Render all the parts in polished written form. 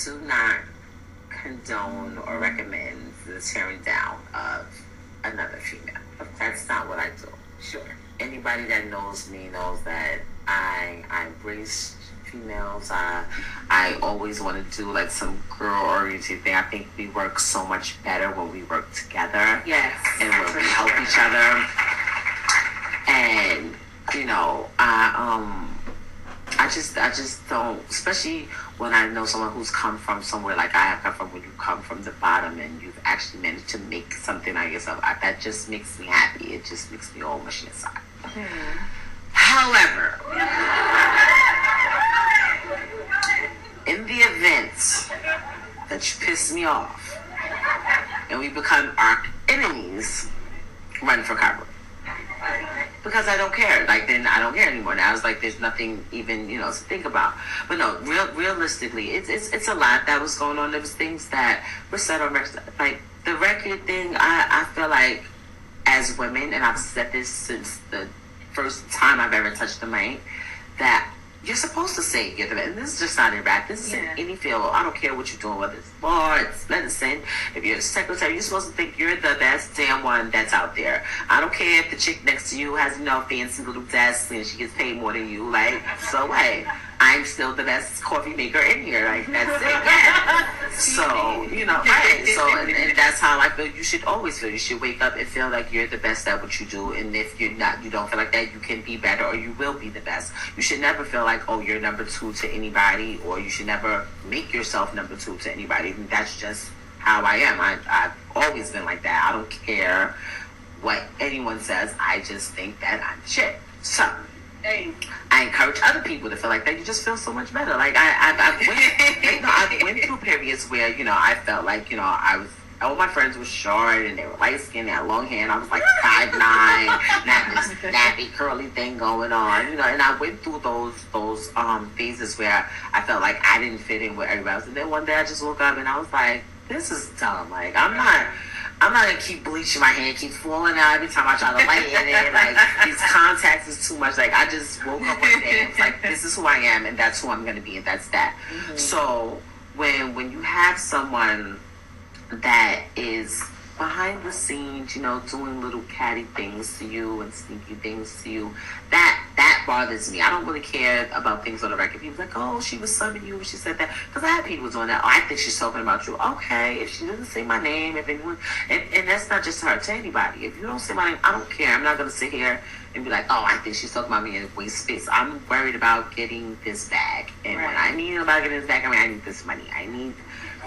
do not condone or recommend the tearing down of another female. That's not what I do. Sure. Anybody that knows me knows that I embrace females. I always want to do like some girl-oriented thing. I think we work so much better when we work together. Yes. And when we help each other. And I just don't, especially when I know someone who's come from somewhere like I have come from, when you come from the bottom and you've actually managed to make something out of yourself. That just makes me happy. It just makes me all mushy inside. However, in the event that you piss me off and we become arch enemies, run for cover. Because I don't care. Like, then I don't care anymore. Now it's like there's nothing even, to think about. But no, realistically, it's a lot that was going on. There was things that were said on record. Like, the record thing, I feel like, as women, and I've said this since the first time I've ever touched the mic, that you're supposed to say you're the best. And this is just not in rap. This is in any field. I don't care what you're doing, whether it's sports, medicine. If you're a secretary, you're supposed to think you're the best damn one that's out there. I don't care if the chick next to you has, fancy little desk and she gets paid more than you. Like, so what? I'm still the best coffee maker in here. Like, that's it. Yeah. So, right. So, and that's how I feel you should always feel. You should wake up and feel like you're the best at what you do. And if you're not, you don't feel like that, you can be better or you will be the best. You should never feel like, oh, you're number two to anybody, or you should never make yourself number two to anybody. And that's just how I am. I've always been like that. I don't care what anyone says. I just think that I'm shit. So, I encourage other people to feel like that. You just feel so much better. Like I've went through periods where I felt like all my friends were short and they were light skinned, they had long hair, and I was like 5'9", not this nappy curly thing going on, and I went through those phases where I felt like I didn't fit in with everybody else. And then one day I just woke up and I was like, this is dumb. Like I'm not gonna keep bleaching my hair, keep falling out every time I try to lighten it. Like these contacts is too much. Like I just woke up one day and was like, this is who I am, and that's who I'm gonna be, and that's that. Mm-hmm. So when you have someone that is behind the scenes, doing little catty things to you and sneaky things to you, that bothers me. I don't really care about things on the record. People like, oh, she was subbing you when she said that. Because I have people doing that. Oh, I think she's talking about you. Okay, if she doesn't say my name, if anyone, and that's not just her, to anybody. If you don't say my name, I don't care. I'm not going to sit here and be like, oh, I think she's talking about me and waste space. I'm worried about getting this bag. And when I need about getting this bag, I need this money. I need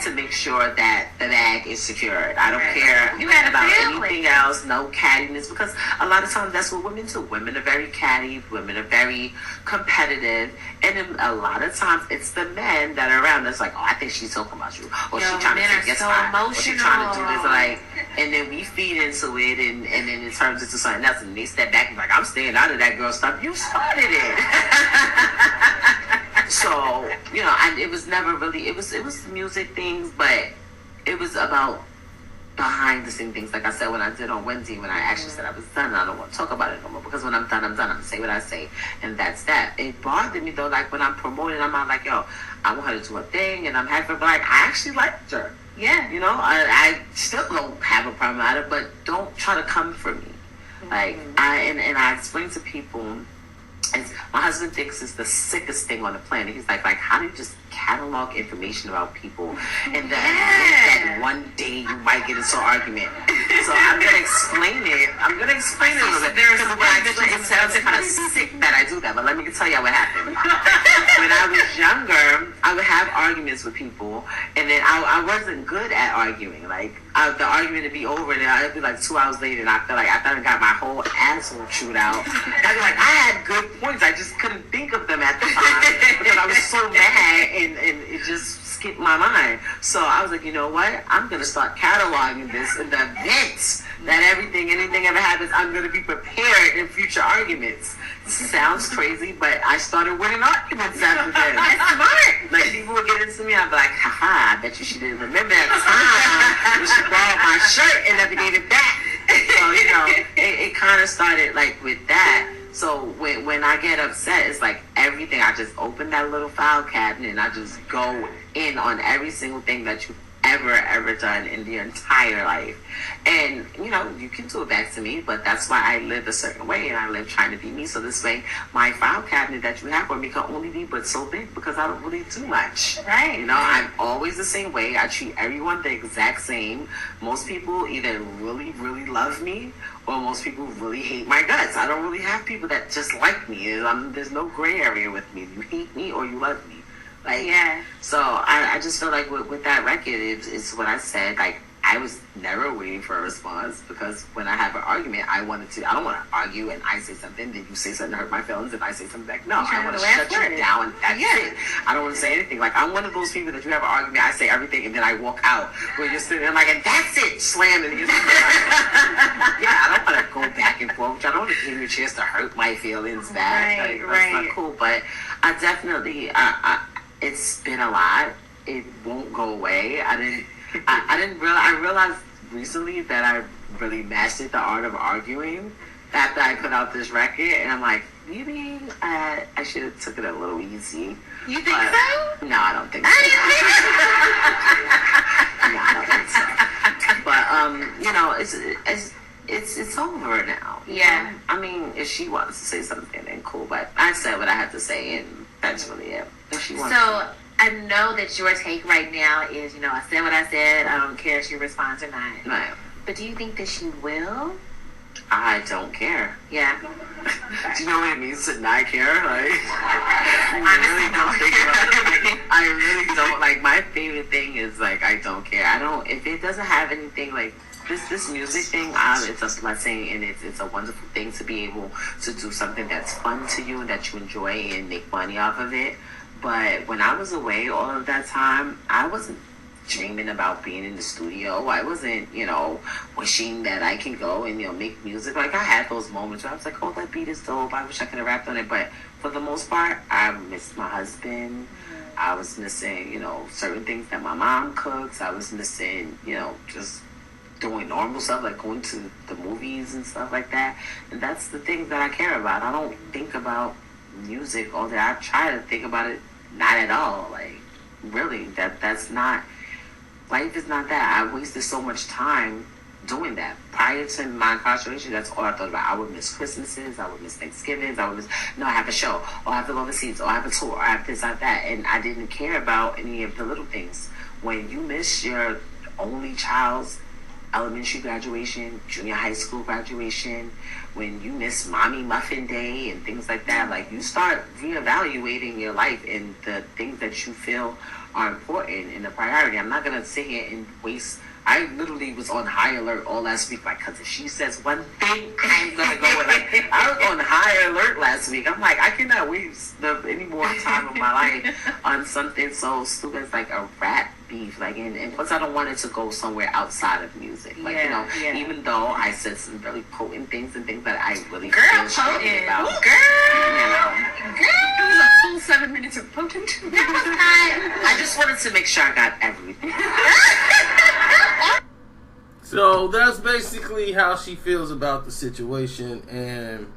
to make sure that the bag is secured. I don't care about anything else, no cattiness, because a lot of times that's what women do. Women are very catty, women are very competitive, and then a lot of times it's the men that are around that's like, oh, I think she's talking about you, or she's trying to take your spot, or she's trying to do this, like, and then we feed into it, and then it turns into something else, and they step back and be like, I'm staying out of that girl stuff. You started it. So, and it was never really, it was music things, but it was about behind the scene things. Like I said, when I did on Wednesday, when I actually said I was done, I don't want to talk about it no more, because when I'm done, I'm going to say what I say, and that's that. It bothered me though, like when I'm promoting, I'm not like, yo, I want her to do a thing, and I'm happy, but like, I actually liked her. Yeah. I still don't have a problem at it, but don't try to come for me. Like, I explain to people, and my husband thinks it's the sickest thing on the planet. He's like, how do you just catalog information about people and then that one day you might get into an argument? So I'm gonna explain it. a little bit. It sounds kind of sick that I do that, but let me tell you what happened. When I was younger, I would have arguments with people, and then I wasn't good at arguing. Like the argument would be over, and it'd be like 2 hours later, and I felt like I got my whole asshole chewed out. I'd be like, I had good points, I just couldn't think of them at the time because I was so mad, and it just skipped my mind. So I was like, you know what? I'm gonna start cataloging this in the event that anything ever happens, I'm gonna be prepared in future arguments. Sounds crazy, but I started winning arguments after that. That's smart. Like people would get into me, I'd be like, haha, I bet you she didn't remember that time when she borrowed my shirt and never gave it back. So it kind of started like with that. So when I get upset, it's like everything. I just open that little file cabinet and I just go in on every single thing that you've ever done in your entire life. And, you know, you can do it back to me, but that's why I live a certain way and I live trying to be me. So this way, my file cabinet that you have for me can only be but so big because I don't really do much. Right. You know, I'm always the same way. I treat everyone the exact same. Most people either really, really love me or most people really hate my guts. I don't really have people that just like me. There's no gray area with me. You hate me or you love me. Like, yeah. So I just feel like with that record, it's what I said. Like, I was never waiting for a response because when I have an argument, I don't want to argue and I say something, then you say something to hurt my feelings and I say something back. No, I want to shut you down and that's it. I don't want to say anything. Like, I'm one of those people that you have an argument, I say everything and then I walk out where you're sitting there like, and that's it, slam it. And you're sitting there like, yeah, I don't want to go back and forth. I don't want to give you a chance to hurt my feelings back. Right, like, right. That's not cool. But I definitely, it's been a lot. It won't go away. I realized recently that I really mastered the art of arguing after I put out this record, and I'm like, maybe I should have took it a little easy. You think so? No, I don't think so. No, I don't think so. But you know, it's over now. Yeah. Know? I mean, if she wants to say something, then cool. But I said what I had to say, and that's really it. If she wants to. I know that your take right now is, you know, I said what I said. I don't care if she responds or not. Right. But do you think that she will? I don't care. Yeah. Do you know what it means to not care? Like, I really don't think about it. I really don't. Like, my favorite thing is, like, I don't care. I don't, if it doesn't have anything, like, this music thing, it's a blessing and it's a wonderful thing to be able to do something that's fun to you and that you enjoy and make money off of it. But when I was away all of that time, I wasn't dreaming about being in the studio. I wasn't, you know, wishing that I can go and, you know, make music. Like, I had those moments where I was like, oh, that beat is dope. I wish I could have rapped on it. But for the most part, I missed my husband. I was missing, you know, certain things that my mom cooks. I was missing, you know, just doing normal stuff, like going to the movies and stuff like that. And that's the things that I care about. I don't think about music all day. I try to think about it not at all. Like, really, that's not, life is not that. I wasted so much time doing that. Prior to my incarceration, that's all I thought about. I would miss Christmases, I would miss Thanksgivings, I have a show, or I have to go overseas, or I have a tour, or I have this, I have that. And I didn't care about any of the little things. When you miss your only child's elementary graduation, junior high school graduation, when you miss Mommy Muffin Day and things like that, like, you start reevaluating your life and the things that you feel are important and the priority. I'm not going to sit here and waste. I literally was on high alert all last week, like, because if she says one thing, I'm going to go with it. I was on high alert last week. I'm like, I cannot waste any more time of my life on something so stupid as like a rap beef. Like, and plus I don't want it to go somewhere outside of music. Like, you know, even though I said some really potent things and things that I really feel strongly about. It was a full 7 minutes of potent. I just wanted to make sure I got everything. So that's basically how she feels about the situation. And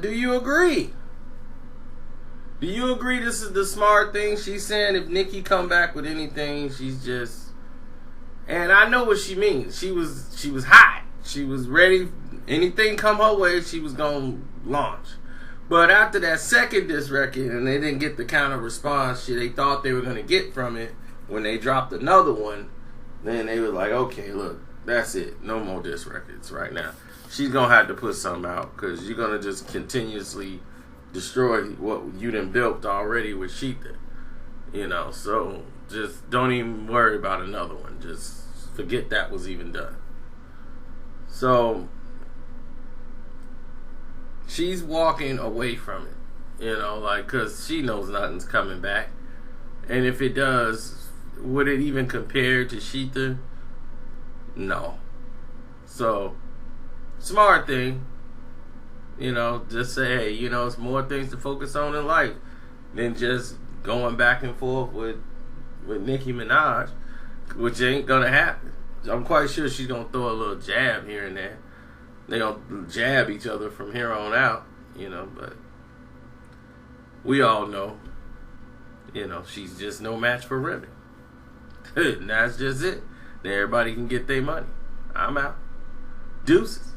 do you agree? Do you agree this is the smart thing? She's saying if Nicki come back with anything, she's just... And I know what she means. She was hot. She was ready. Anything come her way, she was going to launch. But after that second diss record, and they didn't get the kind of response they thought they were going to get from it when they dropped another one, then they were like, okay, look, that's it. No more diss records right now. She's going to have to put something out because you're going to just continuously destroy what you done built already with Sheetha. You know, so just don't even worry about another one. Just forget that was even done. So she's walking away from it, you know, like, because she knows nothing's coming back. And if it does, would it even compare to Sheetha? No. So, smart thing, you know, just say, hey, you know, it's more things to focus on in life than just going back and forth with Nicki Minaj, which ain't gonna happen. I'm quite sure she's gonna throw a little jab here and there. They gonna jab each other from here on out, you know, but we all know, she's just no match for Remy. And that's just it. Then everybody can get their money. I'm out. Deuces.